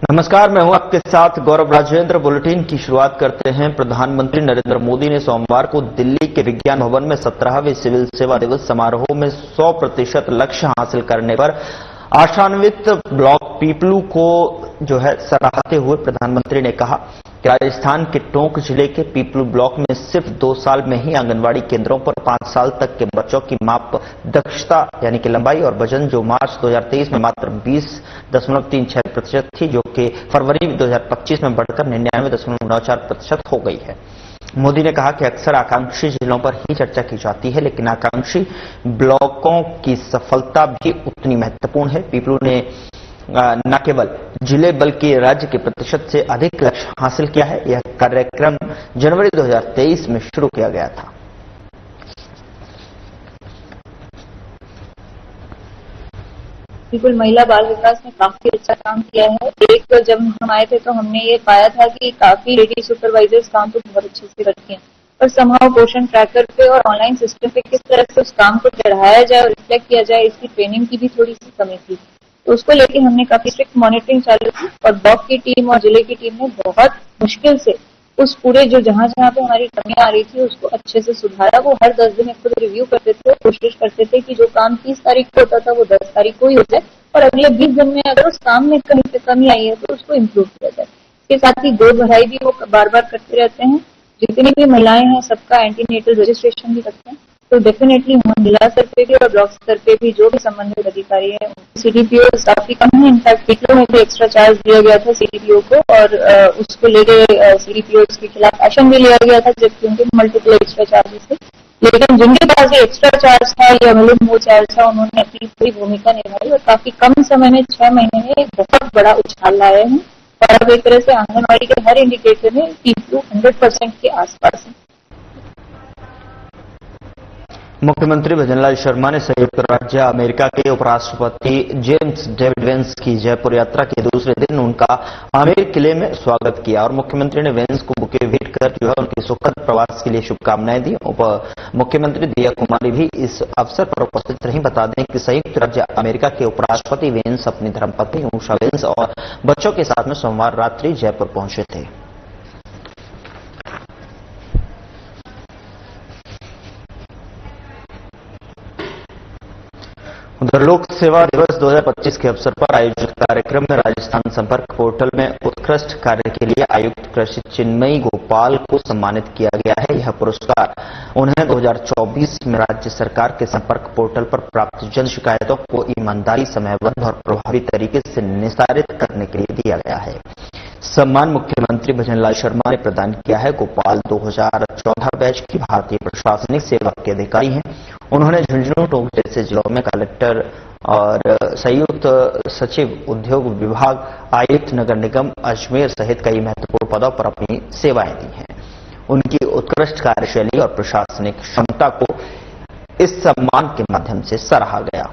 नमस्कार, मैं हूं आपके साथ गौरव राजेंद्र। बुलेटिन की शुरुआत करते हैं। प्रधानमंत्री नरेंद्र मोदी ने सोमवार को दिल्ली के विज्ञान भवन में 17वें सिविल सेवा दिवस समारोह में 100% लक्ष्य हासिल करने पर आशान्वित ब्लॉक पीपलू को सराहते हुए प्रधानमंत्री ने कहा कि राजस्थान के टोंक जिले के पीपलू ब्लॉक में सिर्फ 2 साल में ही आंगनबाड़ी केंद्रों पर 5 साल तक के बच्चों की माप दक्षता यानी कि लंबाई और वजन जो मार्च 2023 में मात्र 20.36% थी, जो कि फरवरी 2025 में बढ़कर 99.94% हो गई है। मोदी ने कहा कि अक्सर आकांक्षी जिलों पर ही चर्चा की जाती है, लेकिन आकांक्षी ब्लॉकों की सफलता भी उतनी महत्वपूर्ण है। पीपलू ने न केवल जिले बल्कि राज्य के प्रतिशत से अधिक लक्ष्य हासिल किया है। यह कार्यक्रम जनवरी 2023 में शुरू किया गया था। बिल्कुल, महिला बाल विकास में काफी अच्छा काम किया है। जब हम आए थे तो हमने ये पाया था कि काफी लेडी सुपरवाइजर्स काम तो बहुत अच्छे से करती हैं, पर समहाउ पोषण ट्रैकर पे और ऑनलाइन सिस्टम पे किस तरह से उस काम को चढ़ाया जाए और रिफ्लेक्ट किया जाए, इसकी ट्रेनिंग की भी थोड़ी सी कमी थी। तो उसको लेकर हमने काफी स्ट्रिक्ट मॉनिटरिंग चालू की और ब्लॉक की टीम और जिले की टीम ने बहुत मुश्किल से उस पूरे जहां जहां पे हमारी कमियां आ रही थी उसको अच्छे से सुधारा। वो हर 10 दिन खुद रिव्यू करते थे, कोशिश करते थे कि जो काम 30 तारीख को होता था वो 10 तारीख को ही हो जाए और अगले 20 दिन में अगर उस काम में कहीं से कमी आई है तो उसको इम्प्रूव किया जाए। इसके साथ ही गोद भराई भी वो बार बार करते रहते हैं। जितनी भी महिलाएं हैं सबका एंटीनेटल रजिस्ट्रेशन भी करते हैं। तो डेफिनेटली जिला स्तर पे भी और ब्लॉक स्तर पे भी जो भी संबंधित अधिकारी है सीडीपीओ काफी कम है। इनफैक्ट पीपलू में भी एक्स्ट्रा चार्ज दिया गया था सीडीपीओ को और उसको लेके सीडीपीओ के खिलाफ एक्शन भी लिया गया था, जबकि उनके मल्टीपल एक्स्ट्रा चार्जेस थे। लेकिन जिनके पास ये एक्स्ट्रा चार्ज था या मतलब वो चार्ज था, उन्होंने अपनी पूरी भूमिका निभाई और काफी कम समय में 6 महीने में एक बहुत बड़ा उछाल लाए हैं और अब एक तरह से आंगनबाड़ी के हर इंडिकेटर में पीपलू 100% के आसपास है। मुख्यमंत्री भजनलाल शर्मा ने संयुक्त राज्य अमेरिका के उपराष्ट्रपति जेम्स डेविड वेंस की जयपुर यात्रा के दूसरे दिन उनका आमेर किले में स्वागत किया और मुख्यमंत्री ने वेंस को बुके भेंट कर उनके सुखद प्रवास के लिए शुभकामनाएं दी। उप मुख्यमंत्री दिया कुमारी भी इस अवसर पर उपस्थित रही। बता दें कि संयुक्त राज्य अमेरिका के उपराष्ट्रपति वेंस अपनी धर्मपत्नी उषा वेंस और बच्चों के साथ में सोमवार रात्रि जयपुर पहुंचे थे। उधर लोक सेवा दिवस 2025 के अवसर पर आयोजित कार्यक्रम में राजस्थान संपर्क पोर्टल में उत्कृष्ट कार्य के लिए आयुक्त कृषि चिन्मयी गोपाल को सम्मानित किया गया है। यह पुरस्कार उन्हें 2024 में राज्य सरकार के संपर्क पोर्टल पर प्राप्त जन शिकायतों को ईमानदारी, समयबद्ध और प्रभावी तरीके से निस्तारित करने के लिए दिया गया है। सम्मान मुख्यमंत्री भजनलाल शर्मा ने प्रदान किया है। गोपाल 2014 बैच की भारतीय प्रशासनिक सेवा के अधिकारी हैं। उन्होंने झुंझुनू, टोंक जैसे जिलों में कलेक्टर और संयुक्त सचिव, उद्योग विभाग, आयुक्त, नगर निगम अजमेर सहित कई महत्वपूर्ण पदों पर अपनी सेवाएं दी हैं। उनकी उत्कृष्ट कार्यशैली और प्रशासनिक क्षमता को इस सम्मान के माध्यम से सराहा गया।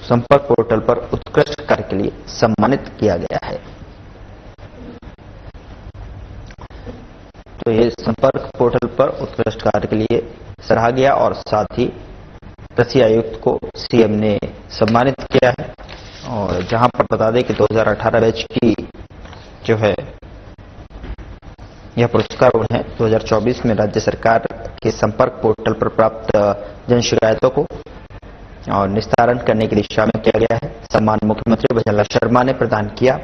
संपर्क पोर्टल पर उत्कृष्ट कार्य के लिए सम्मानित किया गया है। तो ये संपर्क पोर्टल पर उत्कृष्ट कार्य के लिए सराहा गया और साथ ही कृषि आयुक्त को सीएम ने सम्मानित किया है। और जहां पर बता दें कि 2018 बैच की यह पुरस्कार उन्हें 2024 में राज्य सरकार के संपर्क पोर्टल पर प्राप्त जन शिकायतों को और निस्तारण करने की दिशा में किया गया है। सम्मान मुख्यमंत्री भजनलाल शर्मा ने प्रदान किया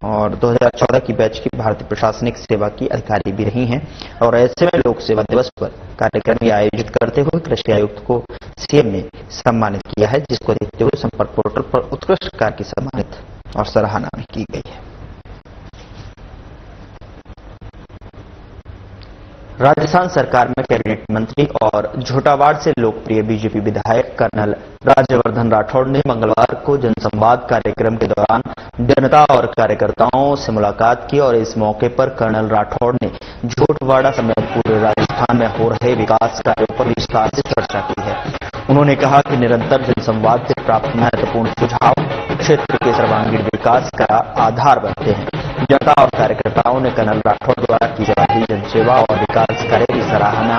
और 2014 की बैच की भारतीय प्रशासनिक सेवा की अधिकारी भी रही हैं। और ऐसे में लोक सेवा दिवस पर कार्यक्रम आयोजित करते हुए कृषि आयुक्त को सीएम ने सम्मानित किया है, जिसको देखते हुए संपर्क पोर्टल पर उत्कृष्ट कार्य की सम्मानित और सराहना भी की गई है। राजस्थान सरकार में कैबिनेट मंत्री और झोटावाड़ से लोकप्रिय बीजेपी विधायक कर्नल राज्यवर्धन राठौड़ ने मंगलवार को जनसंवाद कार्यक्रम के दौरान जनता और कार्यकर्ताओं से मुलाकात की और इस मौके पर कर्नल राठौड़ ने झोटवाड़ा समेत पूरे राजस्थान में हो रहे विकास कार्यों पर विस्तार से चर्चा की है। उन्होंने कहा कि निरंतर जनसंवाद से प्राप्त महत्वपूर्ण सुझाव क्षेत्र के सर्वांगीण विकास का आधार बनते हैं। जनता और कार्यकर्ताओं ने कर्नल राठौड़ द्वारा की जा रही जनसेवा और विकास कार्य की सराहना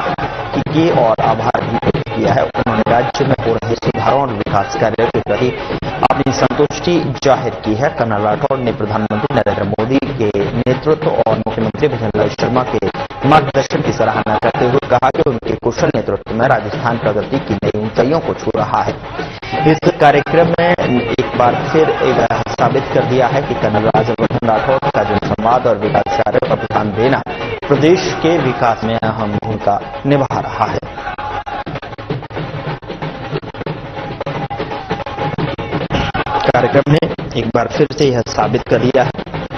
की और आभार भी व्यक्त किया है। उन्होंने राज्य में हो रहे सुधारों और विकास कार्यों के प्रति अपनी संतुष्टि जाहिर की है। कर्नल राठौड़ ने प्रधानमंत्री नरेंद्र मोदी के नेतृत्व और मुख्यमंत्री भजनलाल शर्मा के मार्गदर्शन की सराहना करते हुए कहा कि उनके कुशल नेतृत्व में राजस्थान प्रगति की नई ऊंचाइयों को छू रहा है। इस कार्यक्रम में एक बार फिर साबित कर दिया है कि कर्नल राज्यवर्धन राठौड़ का जनसंवाद और विकास कार्यों पर ध्यान देना प्रदेश के विकास में अहम भूमिका निभा रहा है। कार्यक्रम ने एक बार फिर से यह साबित कर दिया है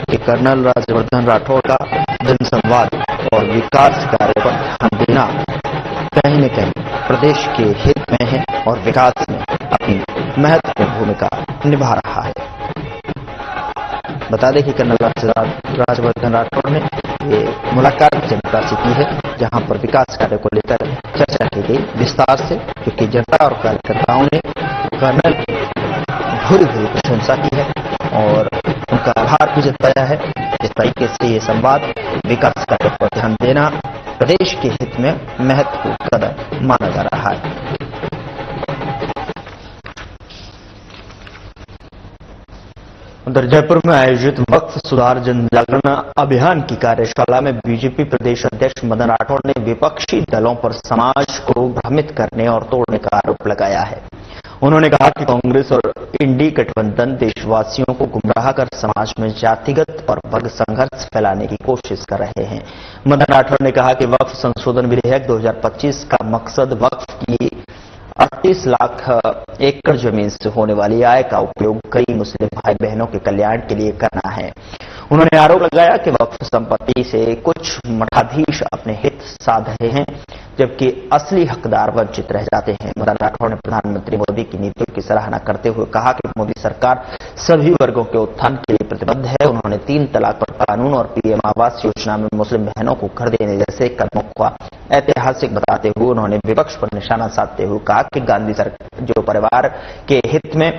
कि कर्नल राज्यवर्धन राठौड़ का जनसंवाद और विकास कार्य पर ध्यान देना कहीं न कहीं प्रदेश के हित में है और विकास में अपनी महत्वपूर्ण भूमिका निभा रहा है। बता दें कि कर्नल राज्यवर्धन राठौड़ ने ये मुलाकात जनता से की है, जहां पर विकास कार्य को लेकर चर्चा की गई विस्तार से, क्योंकि जनता और कार्यकर्ताओं ने कर्नल की भूरी भूरी प्रशंसा की है और उनका आभार भी जताया है। इस तरीके से ये संवाद विकास कार्य पर ध्यान देना प्रदेश के हित में महत्वपूर्ण कदम माना जा रहा है। उधर जयपुर में आयोजित वक्फ सुधार जन जागरण अभियान की कार्यशाला में बीजेपी प्रदेश अध्यक्ष मदन राठौड़ ने विपक्षी दलों पर समाज को भ्रमित करने और तोड़ने का आरोप लगाया है। उन्होंने कहा कि कांग्रेस और इंडी गठबंधन देशवासियों को गुमराह कर समाज में जातिगत और वर्ग संघर्ष फैलाने की कोशिश कर रहे हैं। मदन राठौड़ ने कहा कि वक्फ संशोधन विधेयक 2025 का मकसद वक्फ की 38 लाख एकड़ जमीन से होने वाली आय का उपयोग गरीब मुस्लिम भाई बहनों के कल्याण के लिए करना है। उन्होंने आरोप लगाया कि वक्फ संपत्ति से कुछ मठाधीश अपने हित साध रहे हैं, जबकि असली हकदार वंचित रह जाते हैं। मदन राठौड़ ने प्रधानमंत्री मोदी की नीतियों की सराहना करते हुए कहा कि मोदी सरकार सभी वर्गों के उत्थान के लिए प्रतिबद्ध है। उन्होंने 3 तलाक पर कानून और पीएम आवास योजना में मुस्लिम बहनों को घर देने जैसे कदमों का ऐतिहासिक बताते हुए उन्होंने विपक्ष पर निशाना साधते हुए कहा कि गांधी सरकार जो परिवार के हित में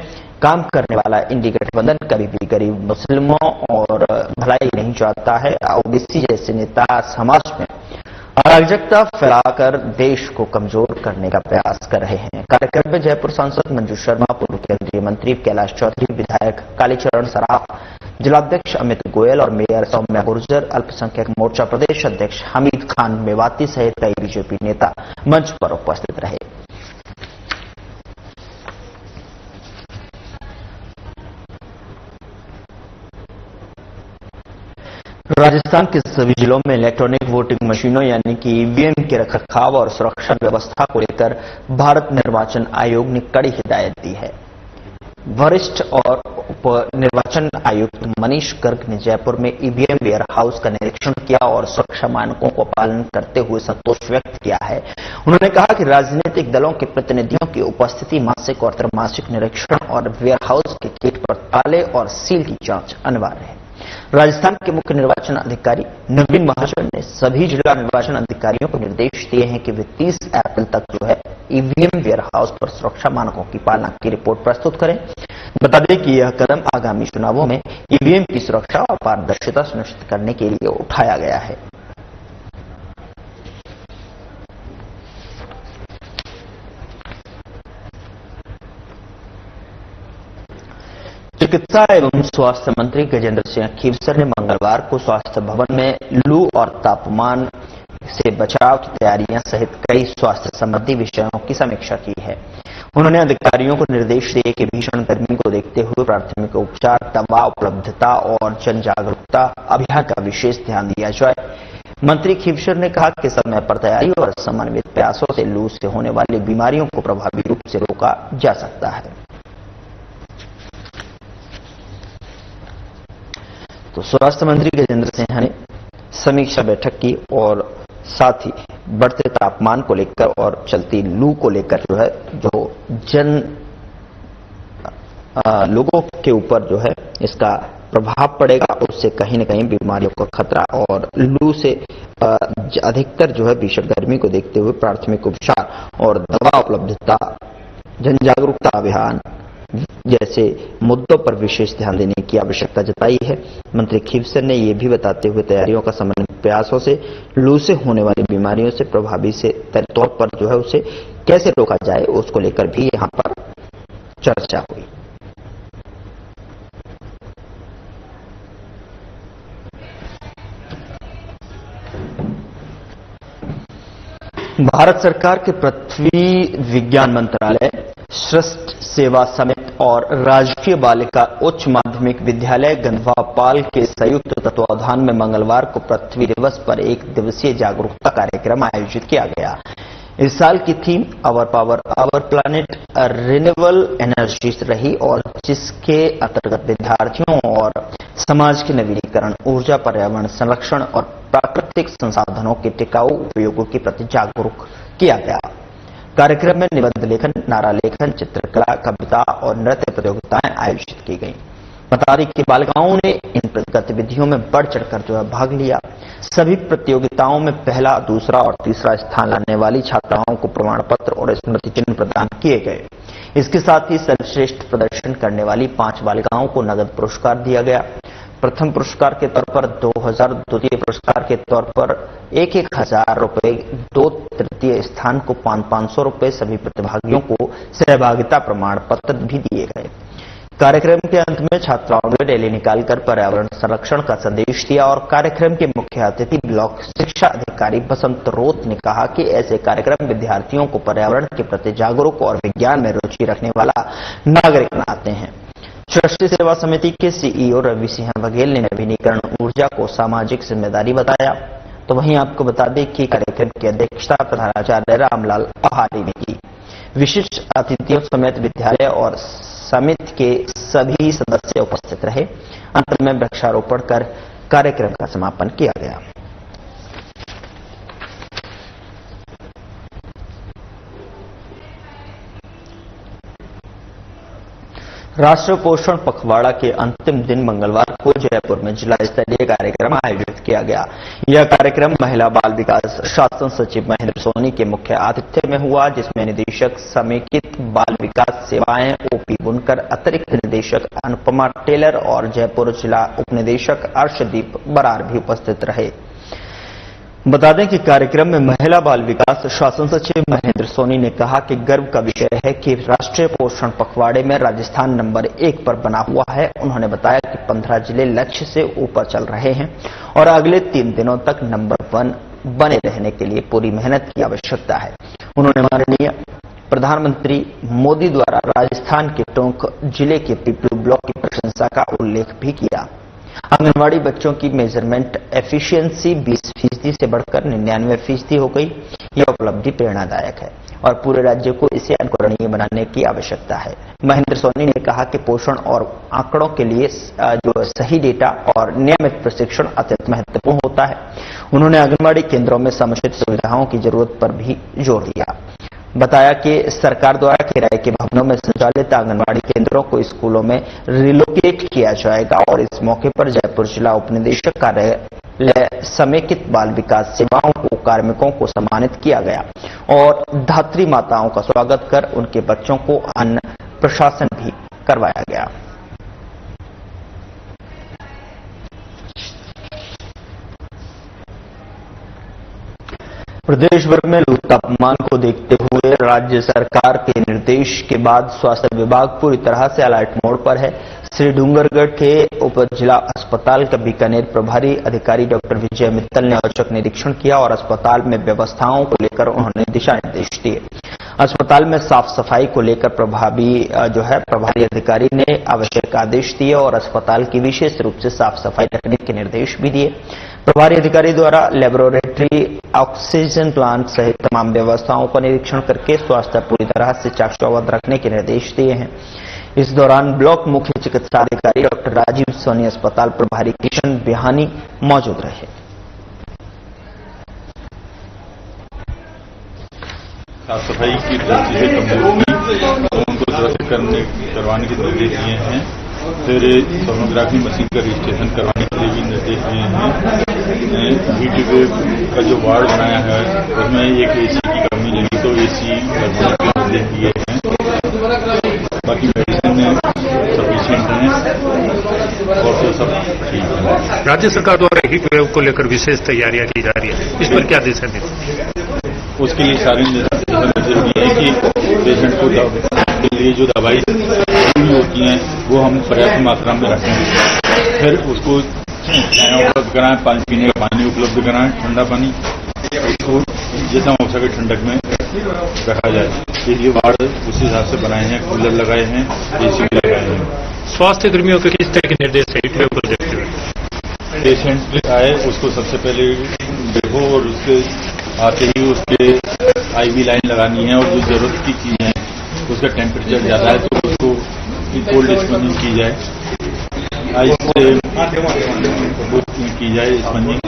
काम करने वाला इंडी गठबंधन कभी भी गरीब मुस्लिमों और भलाई नहीं चाहता है। ओबीसी जैसे नेता समाज में अराजकता फैलाकर देश को कमजोर करने का प्रयास कर रहे हैं। कार्यक्रम में जयपुर सांसद मंजू शर्मा, पूर्व केंद्रीय मंत्री कैलाश चौधरी, विधायक कालीचरण सराफ, जिलाध्यक्ष अमित गोयल और मेयर सौम्या गुर्जर, अल्पसंख्यक मोर्चा प्रदेश अध्यक्ष हमीद खान मेवाती सहित कई बीजेपी नेता मंच पर उपस्थित रहे। राजस्थान के सभी जिलों में इलेक्ट्रॉनिक वोटिंग मशीनों यानी कि ईवीएम के रखरखाव और सुरक्षा व्यवस्था को लेकर भारत निर्वाचन आयोग ने कड़ी हिदायत दी है। वरिष्ठ और उप निर्वाचन आयुक्त मनीष गर्ग ने जयपुर में ईवीएम वेयर हाउस का निरीक्षण किया और सुरक्षा मानकों को पालन करते हुए संतोष व्यक्त किया है। उन्होंने कहा कि राजनीतिक दलों के प्रतिनिधियों की उपस्थिति, मासिक और त्रैमासिक निरीक्षण और वेयर हाउस के गेट पर ताले और सील की जांच अनिवार्य है। राजस्थान के मुख्य निर्वाचन अधिकारी नवीन महाजन ने सभी जिला निर्वाचन अधिकारियों को निर्देश दिए हैं कि वे 30 अप्रैल तक जो है ईवीएम वेयर हाउस पर सुरक्षा मानकों की पालना की रिपोर्ट प्रस्तुत करें। बता दें कि यह कदम आगामी चुनावों में ईवीएम की सुरक्षा और पारदर्शिता सुनिश्चित करने के लिए उठाया गया है। चिकित्सा एवं स्वास्थ्य मंत्री गजेंद्र सिंह खीवसर ने मंगलवार को स्वास्थ्य भवन में लू और तापमान से बचाव की तैयारियां सहित कई स्वास्थ्य संबंधी विषयों की समीक्षा की है। उन्होंने अधिकारियों को निर्देश दिए कि भीषण गर्मी को देखते हुए प्राथमिक उपचार, दवा उपलब्धता और जन जागरूकता अभियान का विशेष ध्यान दिया जाए। मंत्री खीवसर ने कहा कि समय पर तैयारी और समन्वित प्रयासों से लू से होने वाली बीमारियों को प्रभावी रूप से रोका जा सकता है। तो स्वास्थ्य मंत्री गजेंद्र सिंह ने समीक्षा बैठक की और साथ ही बढ़ते तापमान को लेकर और चलती लू को लेकर जो है लोगों के ऊपर जो है इसका प्रभाव पड़ेगा, उससे कहीं न कहीं बीमारियों का खतरा और लू से अधिकतर जो है भीषण गर्मी को देखते हुए प्राथमिक उपचार और दवा उपलब्धता, जन जागरूकता अभियान जैसे मुद्दों पर विशेष ध्यान देने की आवश्यकता जताई है। मंत्री खीवसर ने यह भी बताते हुए तैयारियों का समन्वित प्रयासों से लू से होने वाली बीमारियों से प्रभावी से तौर पर जो है उसे कैसे रोका जाए उसको लेकर भी यहां पर चर्चा हुई। भारत सरकार के पृथ्वी विज्ञान मंत्रालय, श्रेष्ठ सेवा समिति और राजकीय बालिका उच्च माध्यमिक विद्यालय गंधवापाल के संयुक्त तत्वावधान में मंगलवार को पृथ्वी दिवस पर एक दिवसीय जागरूकता कार्यक्रम आयोजित किया गया। इस साल की theme our power our planet renewable energy रही और जिसके अंतर्गत विद्यार्थियों और समाज के नवीनीकरण, ऊर्जा, पर्यावरण संरक्षण और प्राकृतिक संसाधनों के टिकाऊ उपयोगों के प्रति जागरूक किया गया। कार्यक्रम में निबंध लेखन, नारा लेखन, चित्रकला, कविता और नृत्य प्रतियोगिताएं आयोजित की गईं। बता दें कि बालिकाओं ने इन गतिविधियों में बढ़ चढ़कर भाग लिया। सभी प्रतियोगिताओं में पहला, दूसरा और तीसरा स्थान लाने वाली छात्राओं को प्रमाण पत्र और स्मृति चिन्ह प्रदान किए गए। इसके साथ ही सर्वश्रेष्ठ प्रदर्शन करने वाली 5 बालिकाओं को नगद पुरस्कार दिया गया। प्रथम पुरस्कार के तौर पर 2000, द्वितीय पुरस्कार के तौर पर 1,000 रुपए, 2 तृतीय स्थान को 500 रुपए, सभी प्रतिभागियों को सहभागिता प्रमाण पत्र भी दिए गए। कार्यक्रम के अंत में छात्राओं ने रैली निकालकर पर्यावरण संरक्षण का संदेश दिया और कार्यक्रम के मुख्य अतिथि ब्लॉक शिक्षा अधिकारी बसंत रोत ने कहा कि ऐसे कार्यक्रम विद्यार्थियों को पर्यावरण के प्रति जागरूक और विज्ञान में रुचि रखने वाला नागरिक बनाते हैं। श्रेष्ठ सेवा समिति के सीईओ रवि सिंह बघेल ने नवीनीकरण ऊर्जा को सामाजिक जिम्मेदारी बताया। तो वहीं आपको बता दें कि कार्यक्रम की अध्यक्षता प्रधानाचार्य रामलाल आहारी ने की। विशिष्ट अतिथियों समेत विद्यालय और समिति के सभी सदस्य उपस्थित रहे। अंत में वृक्षारोपण कर कार्यक्रम का समापन किया गया। राष्ट्रीय पोषण पखवाड़ा के अंतिम दिन मंगलवार को जयपुर में जिला स्तरीय कार्यक्रम आयोजित किया गया। यह कार्यक्रम महिला बाल विकास शासन सचिव महेंद्र सोनी के मुख्य आतिथ्य में हुआ, जिसमें निदेशक समेकित बाल विकास सेवाएं ओपी बुनकर, अतिरिक्त निदेशक अनुपमा टेलर और जयपुर जिला उपनिदेशक अर्शदीप बरार भी उपस्थित रहे। बता दें कि कार्यक्रम में महिला बाल विकास शासन सचिव महेंद्र सोनी ने कहा कि गर्व का विषय है कि राष्ट्रीय पोषण पखवाड़े में राजस्थान नंबर 1 पर बना हुआ है। उन्होंने बताया कि 15 जिले लक्ष्य से ऊपर चल रहे हैं और अगले 3 दिनों तक नंबर 1 बने रहने के लिए पूरी मेहनत की आवश्यकता है। उन्होंने माननीय प्रधानमंत्री मोदी द्वारा राजस्थान के टोंक जिले के पीपलू ब्लॉक की प्रशंसा का उल्लेख भी किया। आंगनवाड़ी बच्चों की मेजरमेंट एफिशिएंसी 20% से बढ़कर 99% हो गई। यह उपलब्धि प्रेरणादायक है और पूरे राज्य को इसे अनुकरणीय बनाने की आवश्यकता है। महेंद्र सोनी ने कहा कि पोषण और आंकड़ों के लिए जो सही डेटा और नियमित प्रशिक्षण अत्यंत महत्वपूर्ण होता है। उन्होंने आंगनवाड़ी केंद्रों में समुचित सुविधाओं की जरूरत पर भी जोर दिया। बताया कि सरकार द्वारा किराए के भवनों में संचालित आंगनवाड़ी केंद्रों को स्कूलों में रिलोकेट किया जाएगा और इस मौके पर जयपुर जिला उपनिदेशक कार्यालय समेकित बाल विकास सेवाओं को कार्मिकों को सम्मानित किया गया और धात्री माताओं का स्वागत कर उनके बच्चों को अन्न प्रशासन भी करवाया गया। प्रदेश भर में लू तापमान को देखते हुए राज्य सरकार के निर्देश के बाद स्वास्थ्य विभाग पूरी तरह से अलर्ट मोड पर है। श्री डूंगरगढ़ के उप जिला अस्पताल का बीकानेर प्रभारी अधिकारी डॉक्टर विजय मित्तल ने औचक निरीक्षण किया और अस्पताल में व्यवस्थाओं को लेकर उन्होंने दिशा निर्देश दिए। अस्पताल में साफ सफाई को लेकर प्रभारी अधिकारी ने आवश्यक आदेश दिए और अस्पताल की विशेष रूप से साफ सफाई रखने के निर्देश भी दिए। प्रभारी अधिकारी द्वारा लेबोरेटरी, ऑक्सीजन प्लांट सहित तमाम व्यवस्थाओं का निरीक्षण करके स्वास्थ्य पूरी तरह से चाक चौबंद रखने के निर्देश दिए हैं। इस दौरान ब्लॉक मुख्य चिकित्सा अधिकारी डॉक्टर राजीव सोनी, अस्पताल प्रभारी किशन बिहानी मौजूद रहे। साफ सफाई की दृष्टि से कमजोरी उनको दुरुस्त करवाने के निर्देश दिए हैं। फिर सोनोग्राफी मशीन का रजिस्ट्रेशन करवाने के लिए भी निर्देश दिए हैं। हीट वेव का जो वार्ड बनाया है उसमें एक एसी की कमी लगी तो एसी लगवाने के निर्देश दिए हैं। बाकी मेडिसिन सफिशिएंट है और तो सब ठीक है। राज्य सरकार द्वारा हीट वेव को लेकर विशेष तैयारियां की जा रही है, इस पर क्या दिशा निर्देश? उसके लिए सारी दिशा निर्देश दिए हैं कि पेशेंट को ये जो दवाई होती हैं वो हम पर्याप्त मात्रा में रखें। फिर उसको उपलब्ध कराएं, पानी पीने का पानी उपलब्ध कराएं, ठंडा पानी, उसको जितना हो सके ठंडक में रखा जाए। ये लिए वार्ड उस हिसाब से बनाए हैं, कूलर लगाए हैं, एसी भी लगाए हैं। स्वास्थ्य कर्मियों के किस तरह के निर्देश है प्रोजेक्ट में? पेशेंट आए उसको सबसे पहले देखो और उसके आते ही उसके IV लाइन लगानी है और जो जरूरत की चीजें हैं उसका टेम्परेचर ज्यादा है तो उसको कोल्ड स्पंजिंग की जाए, आइस से की जाए स्पंजिंग।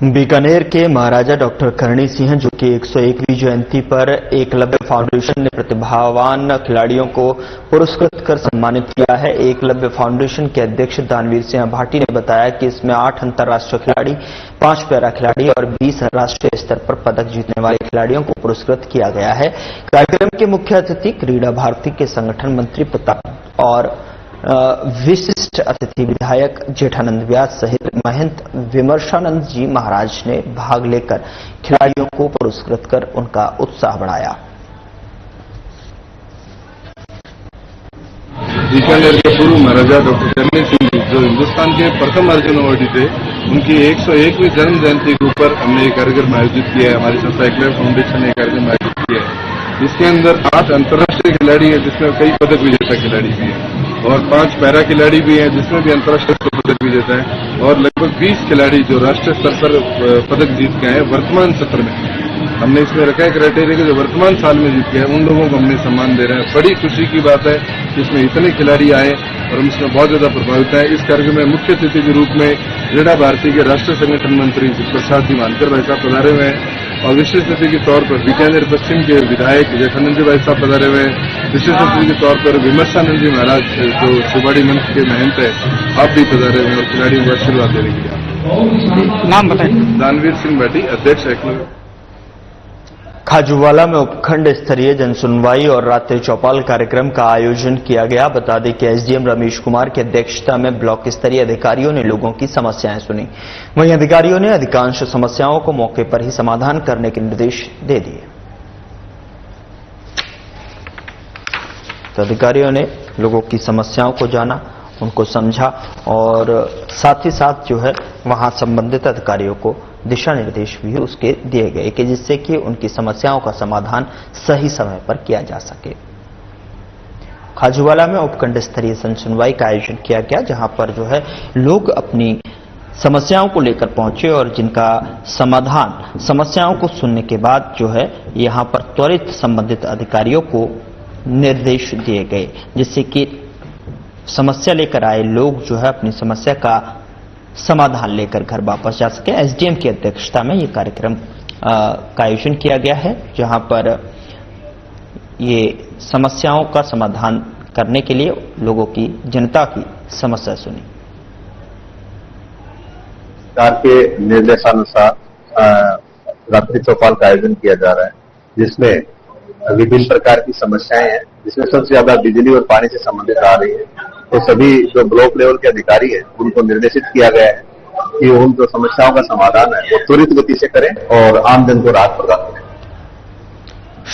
बीकानेर के महाराजा डॉक्टर करणी सिंह जो कि 101वीं जयंती पर एकलव्य फाउंडेशन ने प्रतिभावान खिलाड़ियों को पुरस्कृत कर सम्मानित किया है। एकलव्य फाउंडेशन के अध्यक्ष दानवीर सिंह भाटी ने बताया कि इसमें 8 अंतर्राष्ट्रीय खिलाड़ी, 5 पैरा खिलाड़ी और 20 राष्ट्रीय स्तर पर पदक जीतने वाले खिलाड़ियों को पुरस्कृत किया गया है। कार्यक्रम के मुख्य अतिथि क्रीड़ा भारती के संगठन मंत्री प्रताप और विशिष्ट अतिथि विधायक जेठानंद व्यास सहित महंत विमर्शानंद जी महाराज ने भाग लेकर खिलाड़ियों को पुरस्कृत कर उनका उत्साह बढ़ाया। बीकानेर के पूर्व महाराजा डॉक्टर करणी सिंह जी जो हिंदुस्तान के प्रथम अर्जुन अवार्डी थे, उनकी 101वीं जन्म जयंती के ऊपर हमने ये कार्यक्रम आयोजित किया है। हमारी संस्था एकलव्य फाउंडेशन ने कार्यक्रम आयोजित किया है। इसके अंदर 8 अंतर्राष्ट्रीय खिलाड़ी है जिसमें कई पदक विजेता खिलाड़ी भी है और 5 पैरा खिलाड़ी भी हैं जिसमें भी अंतर्राष्ट्रीय पदक विजेता है और लगभग 20 खिलाड़ी जो राष्ट्रीय स्तर पर पदक जीत के आए वर्तमान सत्र में। हमने इसमें रखा है क्राइटेरिया जो वर्तमान साल में जीत के हैं उन लोगों को हमने सम्मान दे रहे हैं। बड़ी खुशी की बात है कि इसमें इतने खिलाड़ी आए और हम इसमें बहुत ज्यादा प्रभावित हैं। इस कार्यक्रम में मुख्य अतिथि के रूप में क्रीड़ा भारती के राष्ट्रीय संगठन मंत्री प्रसाद जी मानकर भाई साहब पधारे हुए हैं और विशेष अतिथि के तौर पर बीकानेर पश्चिम के विधायक जेठानंद जी भाई साहब पधारे हुए हैं। विशेष अतिथि के तौर पर विमर्शानंद जी महाराज जो शिवाड़ी मंच के महंत है आप भी पधारे हुए और खिलाड़ियों को आशीर्वाद देने के लिए। नाम बताएं। दानवीर सिंह भाटी, अध्यक्ष एकलव्य। खाजूवाला में उपखंड स्तरीय जनसुनवाई और रात्रि चौपाल कार्यक्रम का आयोजन किया गया। बता दें कि एसडीएम रमेश कुमार की अध्यक्षता में ब्लॉक स्तरीय अधिकारियों ने लोगों की समस्याएं सुनी। वहीं अधिकारियों ने अधिकांश समस्याओं को मौके पर ही समाधान करने के निर्देश दे दिए। तो अधिकारियों ने लोगों की समस्याओं को जाना, उनको समझा और साथ ही साथ जो है वहां संबंधित अधिकारियों को दिशा निर्देश भी उसके दिए गए कि जिससे कि उनकी समस्याओं का समाधान सही समय पर किया जा सके। खाजूवाला में उपखंड स्तरीय जनसुनवाई का आयोजन किया गया जहां पर जो है लोग अपनी समस्याओं को लेकर पहुंचे और जिनका समाधान समस्याओं को सुनने के बाद जो है यहां पर त्वरित संबंधित अधिकारियों को निर्देश दिए गए जिससे कि समस्या लेकर आए लोग जो है अपनी समस्या का समाधान लेकर घर वापस जा सके। एसडीएम की अध्यक्षता में ये कार्यक्रम का आयोजन किया गया है जहां पर ये समस्याओं का समाधान करने के लिए लोगों की जनता की समस्या सुनी। सरकार के निर्देशानुसार रात्रि चौपाल का आयोजन किया जा रहा है जिसमें विभिन्न प्रकार की समस्याएं हैं जिसमें सबसे ज्यादा बिजली और पानी से संबंधित आ रही है। तो सभी जो ब्लॉक लेवल के अधिकारी हैं उनको निर्देशित किया गया है कि उन जो समस्याओं का समाधान है वो त्वरित गति से करें और आम जन को राहत प्रदान करें।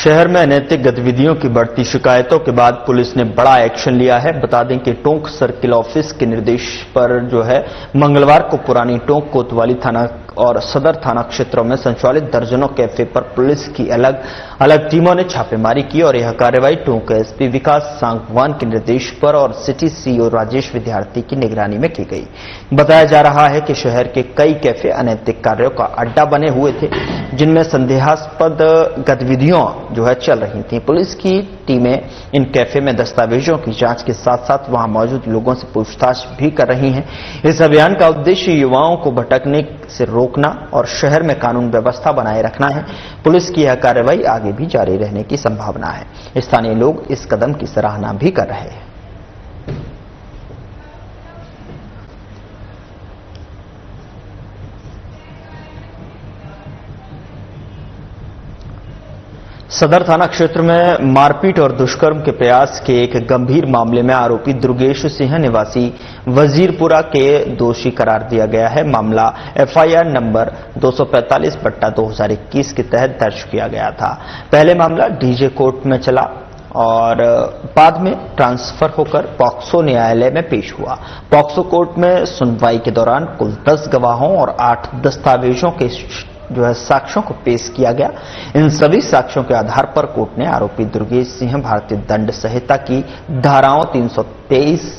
शहर में अनैतिक गतिविधियों की बढ़ती शिकायतों के बाद पुलिस ने बड़ा एक्शन लिया है। बता दें कि टोंक सर्किल ऑफिस के निर्देश पर जो है मंगलवार को पुरानी टोंक, कोतवाली थाना और सदर थाना क्षेत्रों में संचालित दर्जनों कैफे पर पुलिस की अलग अलग टीमों ने छापेमारी की और यह कार्रवाई टोंक एसपी विकास सांगवान के निर्देश पर और सिटी सीओ राजेश विद्यार्थी की निगरानी में की गई। बताया जा रहा है कि शहर के कई कैफे अनैतिक कार्यों का अड्डा बने हुए थे जिनमें संदेहास्पद गतिविधियां जो है चल रही थी। पुलिस की टीमें इन कैफे में दस्तावेजों की जांच के साथ साथ वहां मौजूद लोगों से पूछताछ भी कर रही हैं। इस अभियान का उद्देश्य युवाओं को भटकने से रोकना और शहर में कानून व्यवस्था बनाए रखना है। पुलिस की यह कार्रवाई आगे भी जारी रहने की संभावना है। स्थानीय लोग इस कदम की सराहना भी कर रहे हैं। सदर थाना क्षेत्र में मारपीट और दुष्कर्म के प्रयास के एक गंभीर मामले में आरोपी दुर्गेश सिंह निवासी वजीरपुरा के दोषी करार दिया गया है। मामला एफआईआर नंबर 245/2021 के तहत दर्ज किया गया था। पहले मामला डीजे कोर्ट में चला और बाद में ट्रांसफर होकर पॉक्सो न्यायालय में पेश हुआ। पॉक्सो कोर्ट में सुनवाई के दौरान कुल 10 गवाहों और 8 दस्तावेजों के साक्ष्यों को पेश किया गया। इन सभी साक्ष्यों के आधार पर कोर्ट ने आरोपी दुर्गेश सिंह भारतीय दंड संहिता की धाराओं 323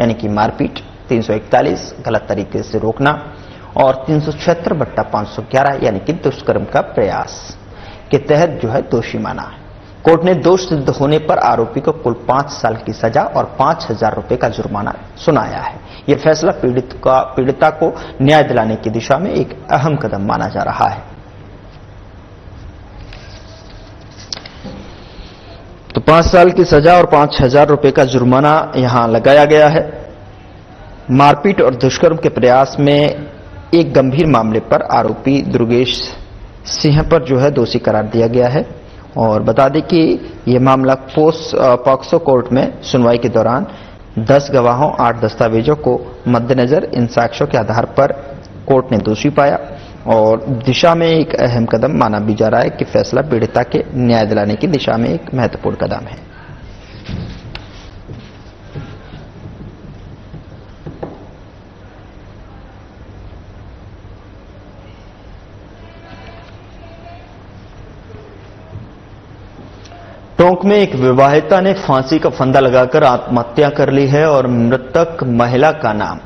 यानी कि मारपीट, 341 गलत तरीके से रोकना और 376/511 यानी कि दुष्कर्म का प्रयास के तहत दोषी माना है। कोर्ट ने दोष सिद्ध होने पर आरोपी को कुल 5 साल की सजा और 5,000 रुपए का जुर्माना सुनाया है। यह फैसला पीड़िता को न्याय दिलाने की दिशा में एक अहम कदम माना जा रहा है। तो 5 साल की सजा और 5,000 रुपए का जुर्माना यहां लगाया गया है। मारपीट और दुष्कर्म के प्रयास में एक गंभीर मामले पर आरोपी दुर्गेश सिंह पर दोषी करार दिया गया है। और बता दें कि यह मामला पॉक्सो कोर्ट में सुनवाई के दौरान 10 गवाहों 8 दस्तावेजों को मद्देनजर इन साक्ष्यों के आधार पर कोर्ट ने दोषी पाया और दिशा में एक अहम कदम माना भी जा रहा है कि फैसला पीड़िता के न्याय दिलाने की दिशा में एक महत्वपूर्ण कदम है। टोंक में एक विवाहिता ने फांसी का फंदा लगाकर आत्महत्या कर ली है और मृतक महिला का नाम